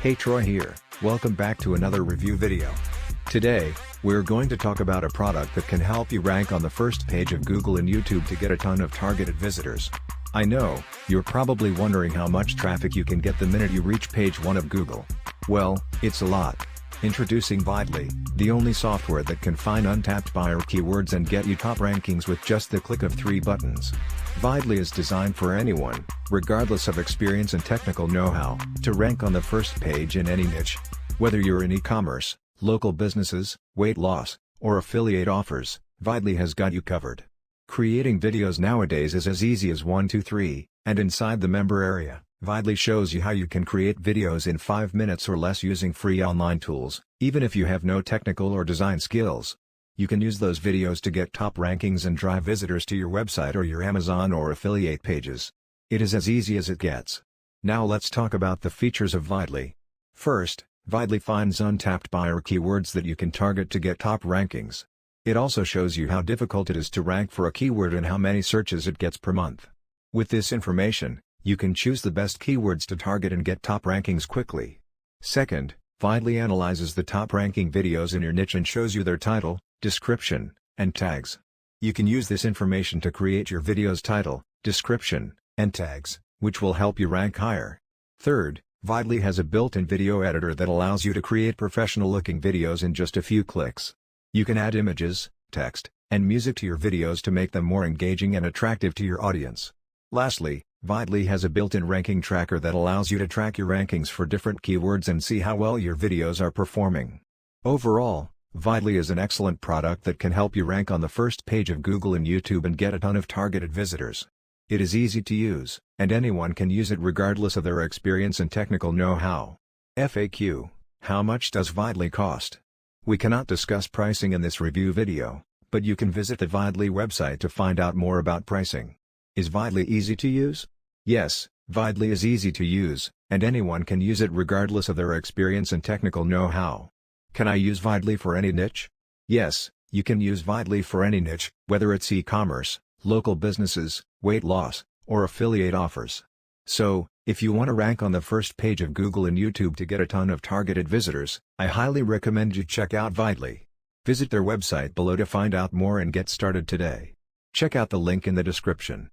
Hey Troy here, welcome back to another review video. Today, we're going to talk about a product that can help you rank on the first page of Google and YouTube to get a ton of targeted visitors. I know, you're probably wondering how much traffic you can get the minute you reach page 1 of Google. Well, it's a lot. Introducing Videly, the only software that can find untapped buyer keywords and get you top rankings with just the click of 3 buttons. Videly is designed for anyone, regardless of experience and technical know-how, to rank on the first page in any niche. Whether you're in e-commerce, local businesses, weight loss, or affiliate offers, Videly has got you covered. Creating videos nowadays is as easy as 1, 2, 3, and inside the member area, Videly shows you how you can create videos in 5 minutes or less using free online tools, even if you have no technical or design skills. You can use those videos to get top rankings and drive visitors to your website or your Amazon or affiliate pages. It is as easy as it gets. Now let's talk about the features of Videly. First, Videly finds untapped buyer keywords that you can target to get top rankings. It also shows you how difficult it is to rank for a keyword and how many searches it gets per month. With this information, you can choose the best keywords to target and get top rankings quickly. Second, Videly analyzes the top ranking videos in your niche and shows you their title, description, and tags. You can use this information to create your video's title, description, and tags, which will help you rank higher. Third, Videly has a built-in video editor that allows you to create professional-looking videos in just a few clicks. You can add images, text, and music to your videos to make them more engaging and attractive to your audience. Lastly, Videly has a built-in ranking tracker that allows you to track your rankings for different keywords and see how well your videos are performing. Overall, Videly is an excellent product that can help you rank on the first page of Google and YouTube and get a ton of targeted visitors. It is easy to use, and anyone can use it regardless of their experience and technical know-how. FAQ: how much does Videly cost? We cannot discuss pricing in this review video, but you can visit the Videly website to find out more about pricing. Is Videly easy to use? Yes, Videly is easy to use, and anyone can use it regardless of their experience and technical know-how. Can I use Videly for any niche? Yes, you can use Videly for any niche, whether it's e-commerce, local businesses, weight loss, or affiliate offers. So, if you want to rank on the first page of Google and YouTube to get a ton of targeted visitors, I highly recommend you check out Videly. Visit their website below to find out more and get started today. Check out the link in the description.